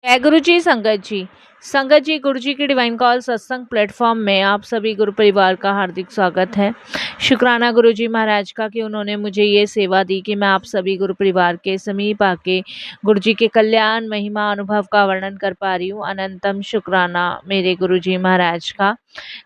जय गुरु जी संगत जी। संगत जी, गुरु जी की डिवाइन कॉल सत्संग प्लेटफॉर्म में आप सभी गुरु परिवार का हार्दिक स्वागत है। शुक्राना गुरु जी महाराज का कि उन्होंने मुझे ये सेवा दी कि मैं आप सभी गुरु परिवार के समीप आके गुरु जी के कल्याण महिमा अनुभव का वर्णन कर पा रही हूँ। अनंतम शुक्राना मेरे गुरु जी महाराज का।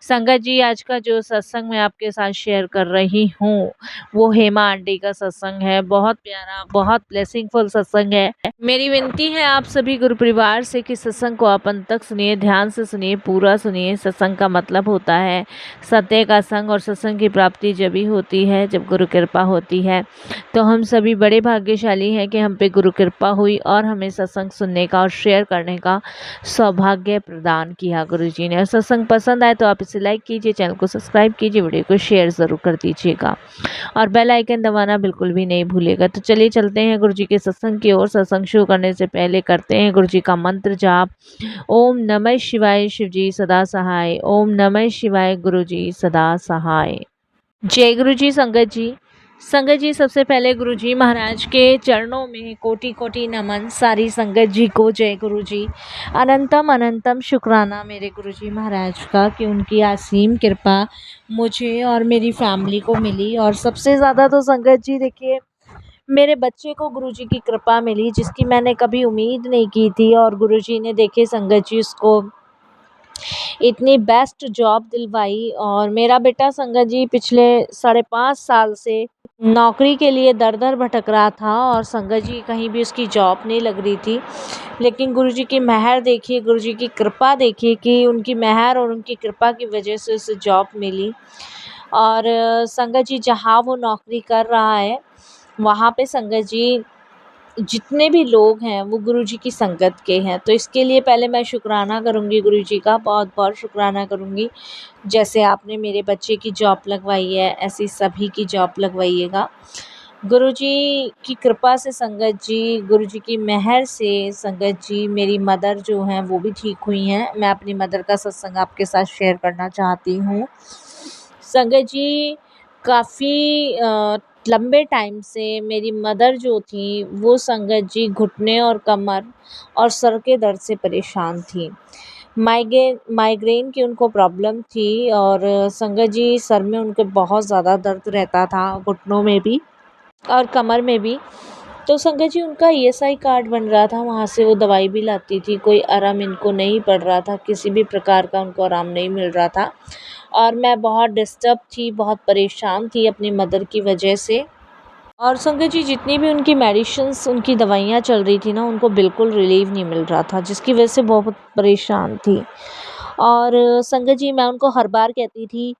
संगत जी, आज का जो सत्संग मैं आपके साथ शेयर कर रही हूँ वो हेमा आंटी का सत्संग है। बहुत प्यारा, बहुत ब्लेसिंगफुल सत्संग है। मेरी विनती है आप सभी गुरु परिवार से कि सत्संग को आप अंत तक सुनिए, ध्यान से सुनिए, पूरा सुनिए। सत्संग का मतलब होता है सत्य का संग, और सत्संग की प्राप्ति जब ही होती है जब गुरु कृपा होती है। तो हम सभी बड़े भाग्यशाली हैं कि हम पे गुरु कृपा हुई और हमें सत्संग सुनने का और शेयर करने का सौभाग्य प्रदान किया गुरु जी ने। और सत्संग पसंद आए तो आप इसे लाइक कीजिए, चैनल को सब्सक्राइब कीजिए, वीडियो को शेयर ज़रूर कर दीजिएगा और बेल आइकन दबाना बिल्कुल भी नहीं भूलिएगा। तो चलिए चलते हैं गुरु जी के सत्संग की ओर। सत्संग शुरू करने से पहले करते हैं गुरु जी का मंत्र जाप। ओम नमः शिवाय, शिव जी सदा सहाय। ओम नमः शिवाय, गुरु जी सदा सहाय। जय गुरु जी संगत जी। संगत जी, सबसे पहले गुरु जी महाराज के चरणों में कोटि कोटि नमन। सारी संगत जी को जय गुरु जी। अनंतम अनंतम शुक्राना मेरे गुरु जी महाराज का कि उनकी असीम कृपा मुझे और मेरी फैमिली को मिली। और सबसे ज़्यादा तो संगत जी देखिए, मेरे बच्चे को गुरुजी की कृपा मिली जिसकी मैंने कभी उम्मीद नहीं की थी। और गुरुजी ने देखिए संगत जी उसको इतनी बेस्ट जॉब दिलवाई। और मेरा बेटा संगत जी पिछले 5.5 साल से नौकरी के लिए दर दर भटक रहा था और संगत जी कहीं भी उसकी जॉब नहीं लग रही थी। लेकिन गुरुजी की मेहर देखिए, गुरुजी की कृपा देखिए कि उनकी मेहर और उनकी कृपा की वजह से उसे जॉब मिली। और संगत जी जहाँ वो नौकरी कर रहा है वहाँ पे संगत जी जितने भी लोग हैं वो गुरुजी की संगत के हैं। तो इसके लिए पहले मैं शुक्राना करूँगी गुरुजी का, बहुत बहुत शुक्राना करूँगी। जैसे आपने मेरे बच्चे की जॉब लगवाई है ऐसी सभी की जॉब लगवाइएगा। गुरुजी की कृपा से संगत जी, गुरुजी की मेहर से संगत जी, मेरी मदर जो हैं वो भी ठीक हुई हैं। मैं अपनी मदर का सत्संग आपके साथ शेयर करना चाहती हूँ। संगत जी, काफ़ी लंबे टाइम से मेरी मदर जो थी वो संगत जी घुटने और कमर और सर के दर्द से परेशान थी। माइग्रेन की उनको प्रॉब्लम थी और संगत जी सर में उनके बहुत ज़्यादा दर्द रहता था, घुटनों में भी और कमर में भी। तो संगत जी उनका ईएसआई कार्ड बन रहा था, वहाँ से वो दवाई भी लाती थी। कोई आराम इनको नहीं पड़ रहा था, किसी भी प्रकार का उनको आराम नहीं मिल रहा था। और मैं बहुत डिस्टर्ब थी, बहुत परेशान थी अपनी मदर की वजह से। और संगत जी जितनी भी उनकी मेडिसिन्स, उनकी दवाइयाँ चल रही थी ना, उनको बिल्कुल रिलीव नहीं मिल रहा था, जिसकी वजह से बहुत परेशान थी। और संगत जी मैं उनको हर बार कहती थी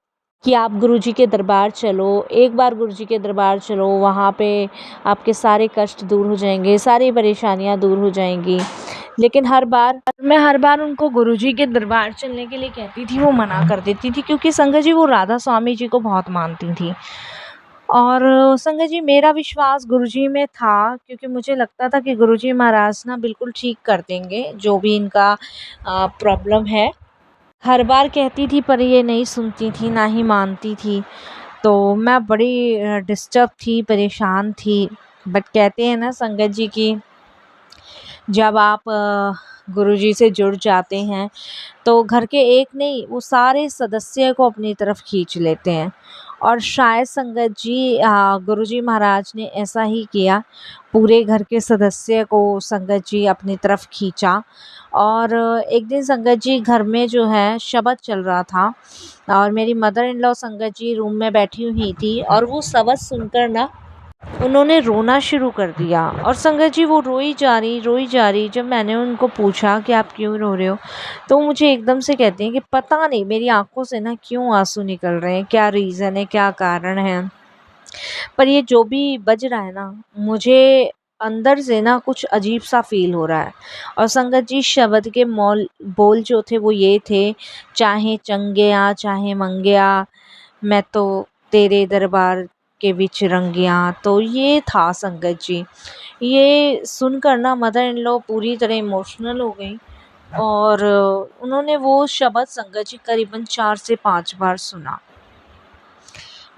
कि आप गुरुजी के दरबार चलो, एक बार गुरुजी के दरबार चलो, वहाँ पे आपके सारे कष्ट दूर हो जाएंगे, सारी परेशानियाँ दूर हो जाएंगी। लेकिन हर बार उनको गुरुजी के दरबार चलने के लिए कहती थी, वो मना कर देती थी क्योंकि संगत जी वो राधा स्वामी जी को बहुत मानती थी। और संगत जी मेरा विश्वास गुरुजी में था क्योंकि मुझे लगता था कि गुरुजी महाराज ना बिल्कुल ठीक कर देंगे जो भी इनका प्रॉब्लम है। हर बार कहती थी पर ये नहीं सुनती थी, ना ही मानती थी। तो मैं बड़ी डिस्टर्ब थी, परेशान थी। बट कहते हैं ना संगत जी की जब आप गुरुजी से जुड़ जाते हैं तो घर के एक नहीं वो सारे सदस्य को अपनी तरफ खींच लेते हैं। और शायद संगत जी गुरुजी महाराज ने ऐसा ही किया, पूरे घर के सदस्य को संगत जी अपनी तरफ खींचा। और एक दिन संगत जी घर में जो है शबद चल रहा था और मेरी मदर इन लॉ संगत जी रूम में बैठी हुई थी और वो शबद सुनकर ना उन्होंने रोना शुरू कर दिया। और संगत जी वो रोई जा रही। जब मैंने उनको पूछा कि आप क्यों रो रहे हो, तो मुझे एकदम से कहती हैं कि पता नहीं मेरी आंखों से ना क्यों आंसू निकल रहे हैं, क्या रीज़न है, क्या कारण है। पर ये जो भी बज रहा है ना, मुझे अंदर से ना कुछ अजीब सा फील हो रहा है। और संगत जी शब्द के बोल जो थे वो ये थे, चाहे चंगिया चाहे मंगिया, मैं तो तेरे दरबार के विच रंगिया। तो ये था संगत जी। ये सुनकर ना मदर इन लॉ पूरी तरह इमोशनल हो गई और उन्होंने वो शब्द संगत जी करीबन 4 से 5 बार सुना।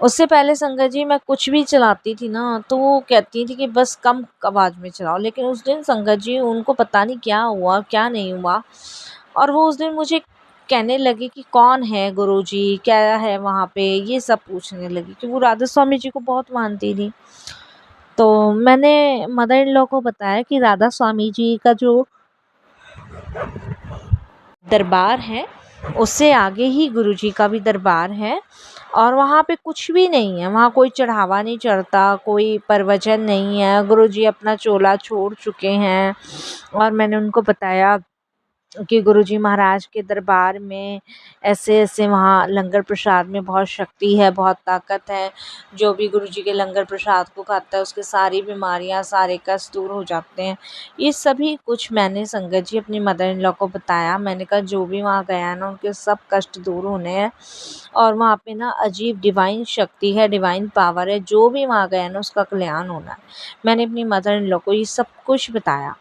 उससे पहले संगत जी मैं कुछ भी चलाती थी ना तो वो कहती थी कि बस कम आवाज़ में चलाओ, लेकिन उस दिन संगत जी उनको पता नहीं क्या हुआ क्या नहीं हुआ, और वो उस दिन मुझे कहने लगी कि कौन है गुरुजी, क्या है वहाँ पे, ये सब पूछने लगी कि वो राधा स्वामी जी को बहुत मानती थी। तो मैंने मदर इन लॉ को बताया कि राधा स्वामी जी का जो दरबार है उससे आगे ही गुरुजी का भी दरबार है, और वहाँ पे कुछ भी नहीं है, वहाँ कोई चढ़ावा नहीं चढ़ता, कोई प्रवचन नहीं है, गुरुजी अपना चोला छोड़ चुके हैं। और मैंने उनको बताया कि गुरुजी महाराज के दरबार में ऐसे-ऐसे वहाँ लंगर प्रसाद में बहुत शक्ति है, बहुत ताकत है। जो भी गुरुजी के लंगर प्रसाद को खाता है उसकी सारी बीमारियाँ, सारे कष्ट दूर हो जाते हैं। ये सभी कुछ मैंने संगत जी अपनी मदर इन लॉ को बताया। मैंने कहा जो भी वहाँ गया है ना उनके सब कष्ट दूर होने हैं, और वहाँ पे ना अजीब डिवाइन शक्ति है, डिवाइन पावर है। जो भी वहाँ गया है ना उसका कल्याण होना है। मैंने अपनी मदर इन लॉ को ये सब कुछ बताया।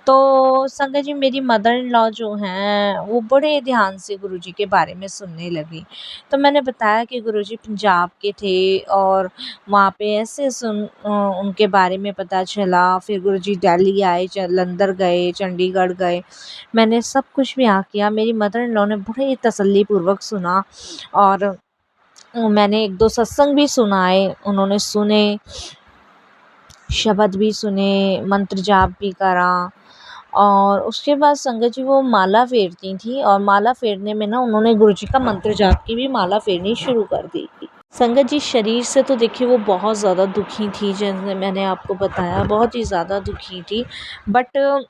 तो संगत जी मेरी मदर इन लॉ जो हैं वो बड़े ध्यान से गुरुजी के बारे में सुनने लगी। तो मैंने बताया कि गुरुजी पंजाब के थे और वहाँ पे ऐसे उनके बारे में पता चला। फिर गुरुजी दिल्ली आए, जालंधर गए, चंडीगढ़ गए। मैंने सब कुछ बयाँ किया। मेरी मदर इन लॉ ने बड़े ही तसल्लीपूर्वक सुना, और मैंने 1-2 सत्संग भी सुनाए, उन्होंने सुने, शब्द भी सुने, मंत्र जाप भी करा। और उसके बाद संगत जी वो माला फेरती थी, और माला फेरने में ना उन्होंने गुरुजी का मंत्र जाप की भी माला फेरनी शुरू कर दी। संगत जी शरीर से तो देखिए वो बहुत ज़्यादा दुखी थी, जैसे मैंने आपको बताया बहुत ही ज़्यादा दुखी थी, बट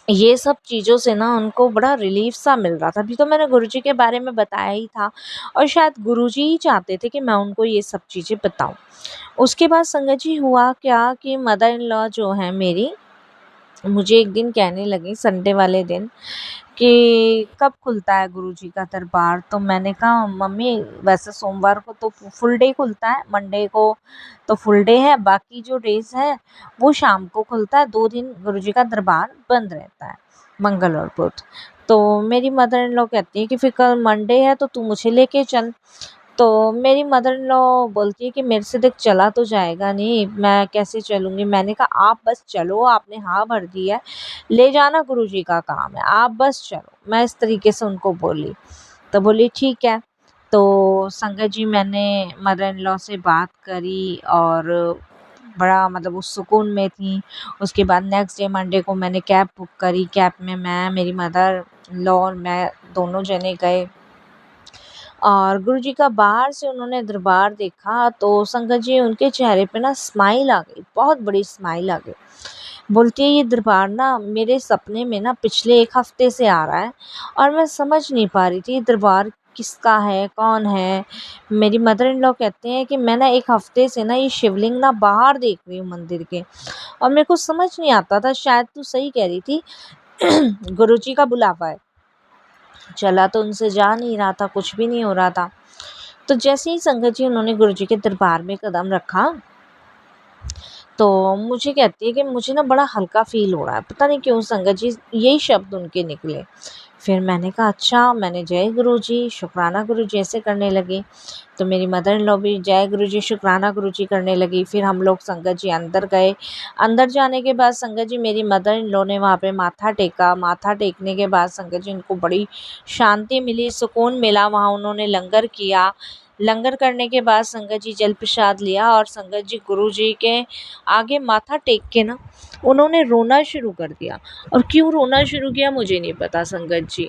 ये सब चीज़ों से ना उनको बड़ा रिलीफ सा मिल रहा था। अभी तो मैंने गुरुजी के बारे में बताया ही था, और शायद गुरुजी ही चाहते थे कि मैं उनको ये सब चीज़ें बताऊं। उसके बाद संगत जी हुआ क्या कि मदर इन लॉ जो है मेरी मुझे एक दिन कहने लगी संडे वाले दिन कि कब खुलता है गुरुजी का दरबार। तो मैंने कहा मम्मी वैसे सोमवार को तो फुल डे खुलता है, मंडे को तो फुल डे है, बाकी जो डेज है वो शाम को खुलता है, 2 दिन गुरुजी का दरबार बंद रहता है, मंगल और बुध। तो मेरी मदर इन लॉ कहती है कि फिर कल मंडे है तो तू मुझे लेके चल। तो मेरी मदर इन लॉ बोलती है कि मेरे से देख चला तो जाएगा नहीं, मैं कैसे चलूँगी। मैंने कहा आप बस चलो, आपने हाँ भर दी है, ले जाना गुरुजी का काम है, आप बस चलो। मैं इस तरीके से उनको बोली। तो बोली ठीक है। तो संगत जी मैंने मदर इन लॉ से बात करी, और बड़ा मतलब उस सुकून में थी। उसके बाद नेक्स्ट डे मंडे को मैंने कैब बुक करी, कैब में मैं, मेरी मदर इन लॉ और मैं दोनों जने गए। और गुरुजी का बाहर से उन्होंने दरबार देखा तो संगत जी उनके चेहरे पे ना स्माइल आ गई, बहुत बड़ी स्माइल आ गई। बोलती है ये दरबार ना मेरे सपने में ना पिछले 1 हफ्ते से आ रहा है, और मैं समझ नहीं पा रही थी ये दरबार किसका है, कौन है। मेरी मदर इन लॉ कहते हैं कि मैं ना 1 हफ्ते से ना ये शिवलिंग ना बाहर देख रही हूँ मंदिर के, और मेरे को समझ नहीं आता था, शायद तू सही कह रही थी गुरुजी का बुलावा है। चला तो उनसे जा नहीं रहा था, कुछ भी नहीं हो रहा था। तो जैसे ही संगत जी उन्होंने गुरुजी के दरबार में कदम रखा, तो मुझे कहती है कि मुझे ना बड़ा हल्का फ़ील हो रहा है, पता नहीं क्यों संगत जी यही शब्द उनके निकले। फिर मैंने कहा अच्छा, मैंने जय गुरुजी, शुक्राना गुरुजी ऐसे करने लगी। तो मेरी मदर इन लॉ भी जय गुरुजी, शुक्राना गुरुजी करने लगी। फिर हम लोग संगत जी अंदर गए। अंदर जाने के बाद संगत जी मेरी मदर इन लॉ ने वहाँ पे माथा टेका। माथा टेकने के बाद संगत जी उनको बड़ी शांति मिली, सुकून मिला। वहाँ उन्होंने लंगर किया। लंगर करने के बाद संगत जी जल प्रसाद लिया, और संगत जी गुरुजी के आगे माथा टेक के ना उन्होंने रोना शुरू कर दिया। और क्यों रोना शुरू किया मुझे नहीं पता संगत जी,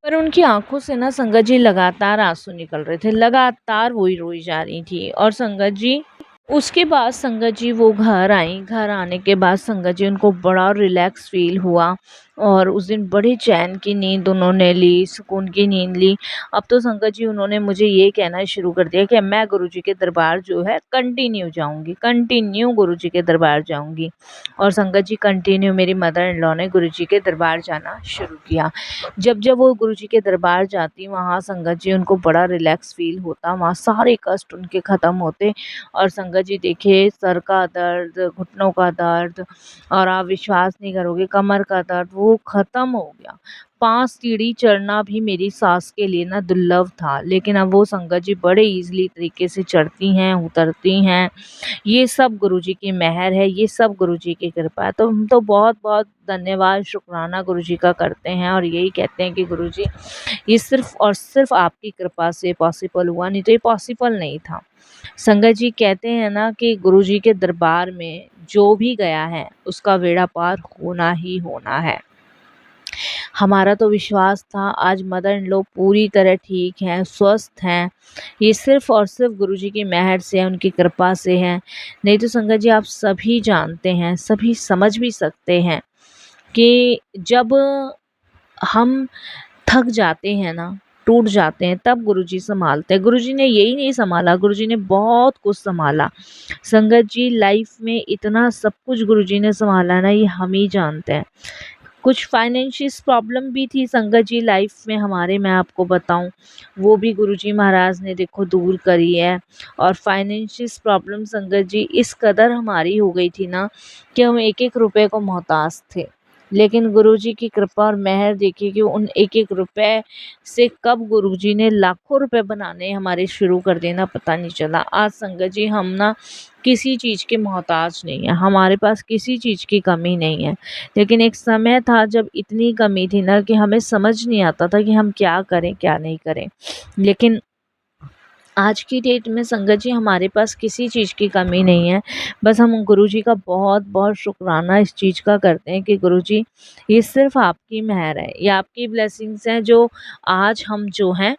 पर उनकी आँखों से ना संगत जी लगातार आँसू निकल रहे थे, लगातार वही रोई जा रही थी। और संगत जी उसके बाद संगत जी वो घर आईं। घर आने के बाद संगत जी उनको बड़ा रिलैक्स फ़ील हुआ, और उस दिन बड़ी चैन की नींद उन्होंने ली, सुकून की नींद ली। अब तो संगत जी उन्होंने मुझे ये कहना शुरू कर दिया कि मैं गुरुजी के दरबार जो है कंटिन्यू जाऊँगी, कंटिन्यू गुरुजी के दरबार जाऊँगी। और संगत जी कंटिन्यू मेरी मदर इन लॉ ने गुरुजी के दरबार जाना शुरू किया। जब वो गुरुजी के दरबार जाती, वहाँ संगत जी उनको बड़ा रिलैक्स फ़ील होता, वहाँ सारे कष्ट उनके ख़त्म होते। और संगत जी देखिए सर का दर्द, घुटनों का दर्द, और आप विश्वास नहीं करोगे कमर का दर्द वो ख़त्म हो गया। 5 सीढ़ी चढ़ना भी मेरी सास के लिए ना दुर्लभ था, लेकिन अब वो संगत जी बड़े ईज़िली तरीके से चढ़ती हैं, उतरती हैं। ये सब गुरुजी की मेहर है, ये सब गुरुजी की कृपा है। तो हम तो बहुत-बहुत धन्यवाद, शुकराना गुरुजी का करते हैं और यही कहते हैं कि गुरुजी ये सिर्फ़ और सिर्फ़ आपकी कृपा से पॉसिबल हुआ, नहीं तो ये पॉसिबल नहीं था। संगत जी कहते हैं ना कि गुरुजी के दरबार में जो भी गया है, उसका बेड़ा पार होना ही होना है। हमारा तो विश्वास था, आज मदर इन लॉ पूरी तरह ठीक हैं, स्वस्थ हैं। ये सिर्फ़ और सिर्फ़ गुरुजी की मेहर से है, उनकी कृपा से है। नहीं तो संगत जी आप सभी जानते हैं, सभी समझ भी सकते हैं कि जब हम थक जाते हैं ना, टूट जाते हैं, तब गुरुजी सँभालते हैं। गुरुजी ने यही नहीं सँभाला, गुरुजी ने बहुत कुछ सँभाला। संगत जी लाइफ़ में इतना सब कुछ गुरुजी ने सँभाला ना, ये हम ही जानते हैं। कुछ फाइनेंशियल प्रॉब्लम भी थी संगत जी लाइफ में हमारे, मैं आपको बताऊं, वो भी गुरुजी महाराज ने देखो दूर करी है। और फाइनेंशियल प्रॉब्लम संगत जी इस कदर हमारी हो गई थी ना कि हम एक एक रुपए को मोहताज थे, लेकिन गुरुजी की कृपा और मेहर देखिए कि उन एक एक रुपए से कब गुरुजी ने लाखों रुपए बनाने हमारे शुरू कर देना पता नहीं चला। आज संगत जी हम ना किसी चीज़ के मोहताज नहीं है, हमारे पास किसी चीज़ की कमी नहीं है। लेकिन एक समय था जब इतनी कमी थी ना कि हमें समझ नहीं आता था कि हम क्या करें क्या नहीं करें। लेकिन आज की डेट में संगत जी हमारे पास किसी चीज़ की कमी नहीं है। बस हम गुरुजी का बहुत बहुत शुक्राना इस चीज़ का करते हैं कि गुरुजी ये सिर्फ़ आपकी मेहर है, ये आपकी ब्लेसिंग्स हैं जो आज हम जो हैं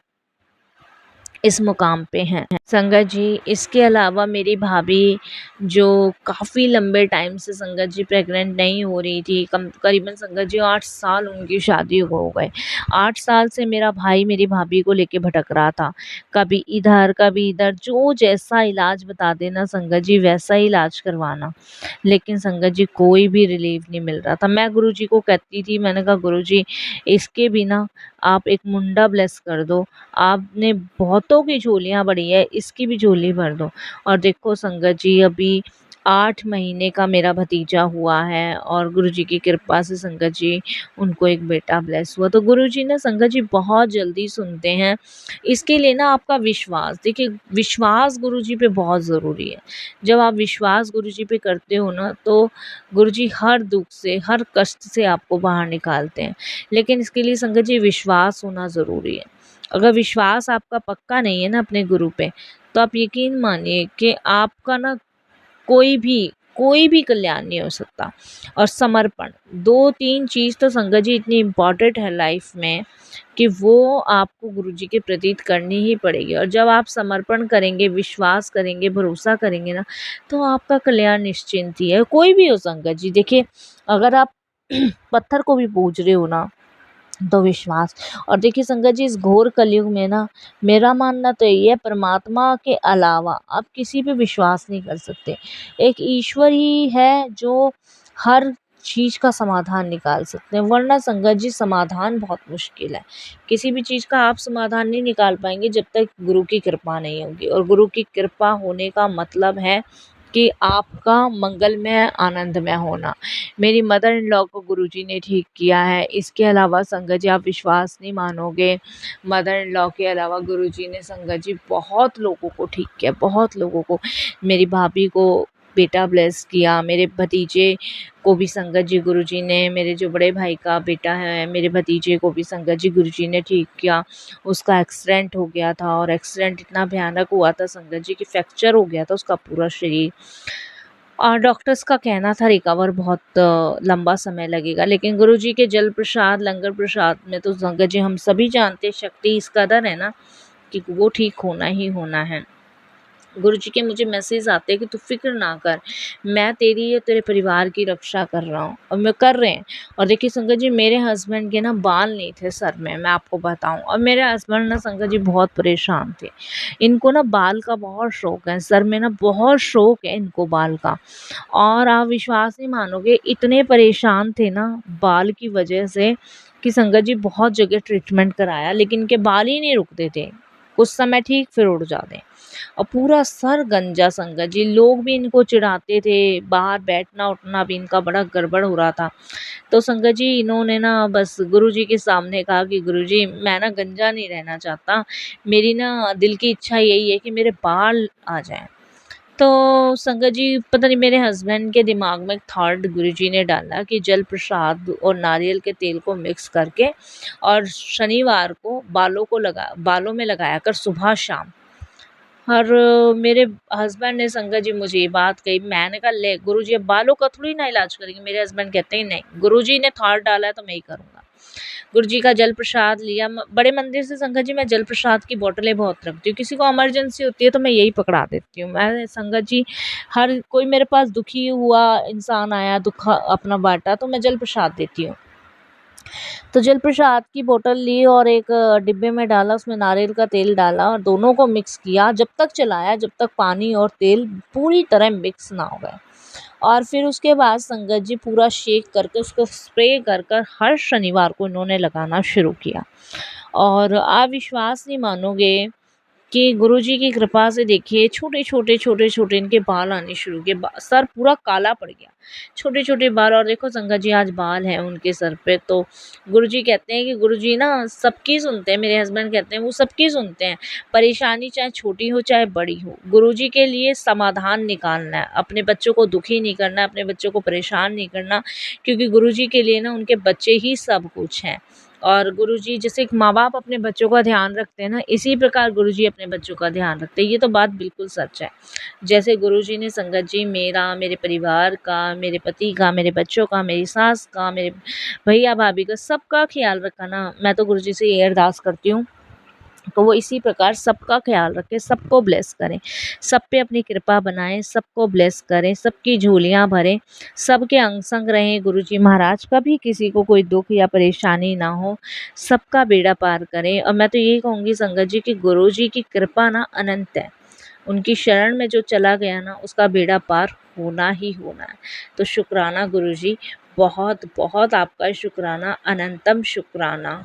इस मुकाम पे हैं। संगत जी इसके अलावा मेरी भाभी जो काफ़ी लंबे टाइम से संगत जी प्रेग्नेंट नहीं हो रही थी, करीबन संगत जी 8 साल उनकी शादी को हो गए। 8 साल से मेरा भाई मेरी भाभी को लेके भटक रहा था, कभी इधर कभी इधर, जो जैसा इलाज बता देना संगत जी वैसा ही इलाज करवाना, लेकिन संगत जी कोई भी रिलीफ नहीं मिल रहा था। मैं गुरुजी को कहती थी, मैंने कहा गुरुजी इसके बिना आप एक मुंडा ब्लेस कर दो, आपने बहुतों की झोलियाँ भरी है, इसकी भी झोली भर दो। और देखो संगत जी अभी 8 महीने का मेरा भतीजा हुआ है और गुरुजी की कृपा से संगत जी उनको एक बेटा ब्लेस हुआ। तो गुरुजी ना संगत जी बहुत जल्दी सुनते हैं। इसके लिए ना आपका विश्वास, देखिए विश्वास गुरुजी पे बहुत ज़रूरी है। जब आप विश्वास गुरुजी पे करते हो ना तो गुरुजी हर दुख से, हर कष्ट से आपको बाहर निकालते हैं। लेकिन इसके लिए संगत जी विश्वास होना ज़रूरी है। अगर विश्वास आपका पक्का नहीं है ना अपने गुरु पे, तो आप यकीन मानिए कि आपका ना कोई भी कल्याण नहीं हो सकता। और समर्पण 2-3 चीज़ तो संगत जी इतनी इम्पोर्टेंट है लाइफ में कि वो आपको गुरुजी के प्रति करनी ही पड़ेगी। और जब आप समर्पण करेंगे, विश्वास करेंगे, भरोसा करेंगे ना, तो आपका कल्याण निश्चिंत ही है। कोई भी हो संगत जी, देखिए अगर आप पत्थर को भी पूज रहे हो ना तो विश्वास। और देखिए संगत जी इस घोर कलयुग में ना मेरा मानना तो यही है, परमात्मा के अलावा आप किसी पे विश्वास नहीं कर सकते। एक ईश्वर ही है जो हर चीज़ का समाधान निकाल सकते हैं, वरना संगत जी समाधान बहुत मुश्किल है। किसी भी चीज़ का आप समाधान नहीं निकाल पाएंगे जब तक गुरु की कृपा नहीं होगी। और गुरु की कृपा होने का मतलब है कि आपका मंगलमय आनंदमय होना। मेरी मदर इन लॉ को गुरुजी ने ठीक किया है। इसके अलावा संगत जी आप विश्वास नहीं मानोगे, मदर इन लॉ के अलावा गुरुजी ने संगत जी बहुत लोगों को ठीक किया, बहुत लोगों को। मेरी भाभी को बेटा ब्लेस किया, मेरे भतीजे को भी संगत जी गुरुजी ने, मेरे जो बड़े भाई का बेटा है मेरे भतीजे को भी संगत जी गुरुजी ने ठीक किया। उसका एक्सीडेंट हो गया था और एक्सीडेंट इतना भयानक हुआ था संगत जी कि फ्रैक्चर हो गया था उसका पूरा शरीर। और डॉक्टर्स का कहना था रिकवर बहुत लंबा समय लगेगा, लेकिन गुरुजी के जल प्रसाद, लंगर प्रसाद में तो संगत जी हम सभी जानते हैं शक्ति इस कदर है ना कि वो ठीक होना ही होना है। गुरुजी के मुझे मैसेज आते हैं कि तू फ़िक्र ना कर, मैं तेरी और तेरे परिवार की रक्षा कर रहा हूँ, और मैं कर रहे हैं। और देखिए संगत जी मेरे हस्बैंड के ना बाल नहीं थे सर में, मैं आपको बताऊँ, और मेरे हस्बैंड ना संगत जी बहुत परेशान थे। इनको ना बाल का बहुत शौक है, सर में ना बहुत शौक है इनको बाल का। और आप विश्वास नहीं मानोगे इतने परेशान थे ना बाल की वजह से कि संगत जी बहुत जगह ट्रीटमेंट कराया, लेकिन इनके बाल ही नहीं रुकते थे। कुछ समय ठीक फिर उड़ जाते। और पूरा सर गंजा संगत जी, लोग भी इनको चिढ़ाते थे, बाहर बैठना उठना भी इनका बड़ा गड़बड़ हो रहा था। तो संगत जी इन्होंने ना बस गुरुजी के सामने कहा कि गुरुजी मैं ना गंजा नहीं रहना चाहता, मेरी ना दिल की इच्छा यही है कि मेरे बाल आ जाएँ। तो संगत जी पता नहीं मेरे हस्बैंड के दिमाग में थॉट गुरुजी ने डाला कि जल प्रसाद और नारियल के तेल को मिक्स करके और शनिवार को बालों में लगाया कर सुबह शाम। और मेरे हस्बैंड ने संगत जी मुझे ये बात कही, मैंने कहा ले गुरुजी अब बालों का थोड़ी ना इलाज करेंगे। मेरे हस्बैंड कहते हैं नहीं, गुरुजी ने थॉट डाला है तो मैं ही करूँगा। गुरुजी का जल प्रसाद लिया, बड़े मंदिर से संगत जी मैं जल प्रसाद की बोतलें बहुत रखती हूँ, किसी को इमरजेंसी होती है तो मैं यही पकड़ा देती हूँ। मैं संगत जी हर कोई मेरे पास दुखी हुआ इंसान आया, दुख अपना बांटा, तो मैं जल प्रसाद देती हूँ। तो जल प्रसाद की बोतल ली और एक डिब्बे में डाला, उसमें नारियल का तेल डाला और दोनों को मिक्स किया, जब तक चलाया जब तक पानी और तेल पूरी तरह मिक्स ना हो गए। और फिर उसके बाद संगत जी पूरा शेक करके उसको स्प्रे कर कर हर शनिवार को इन्होंने लगाना शुरू किया। और आप विश्वास नहीं मानोगे कि गुरुजी की कृपा से देखिए छोटे-छोटे इनके बाल आने शुरू किए। सर पूरा काला पड़ गया। छोटे-छोटे बाल, और देखो संगत जी आज बाल हैं उनके सर पे। तो गुरुजी कहते हैं कि गुरुजी ना सबकी सुनते हैं, मेरे हस्बैंड कहते हैं वो सबकी सुनते हैं। परेशानी चाहे छोटी हो चाहे बड़ी हो, गुरुजी के लिए समाधान निकालना है। अपने बच्चों को दुखी नहीं करना है, अपने बच्चों को परेशान नहीं करना, क्योंकि गुरुजी के लिए ना उनके बच्चे ही सब कुछ हैं। और गुरुजी जैसे एक माँ-बाप अपने बच्चों का ध्यान रखते हैं ना, इसी प्रकार गुरुजी अपने बच्चों का ध्यान रखते हैं। ये तो बात बिल्कुल सच है। जैसे गुरुजी ने संगत जी मेरा, मेरे परिवार का, मेरे पति का, मेरे बच्चों का, मेरी सास का, मेरे भैया-भाभी का, सबका ख़्याल रखा ना, मैं तो गुरुजी से ये अरदास करती हूँ तो वो इसी प्रकार सबका ख्याल रखें, सबको ब्लेस करें, सब पे अपनी कृपा बनाएँ, सबको ब्लेस करें, सबकी झोलियाँ भरें, सबके अंग संग रहें गुरुजी महाराज। कभी किसी को कोई दुःख या परेशानी ना हो, सबका बेड़ा पार करें। और मैं तो यही कहूँगी संगत जी कि गुरुजी की कृपा ना अनंत है। उनकी शरण में जो चला गया ना उसका बेड़ा पार होना ही होना है। तो शुक्राना गुरुजी, बहुत-बहुत आपका शुक्राना, अनंतम शुक्राना।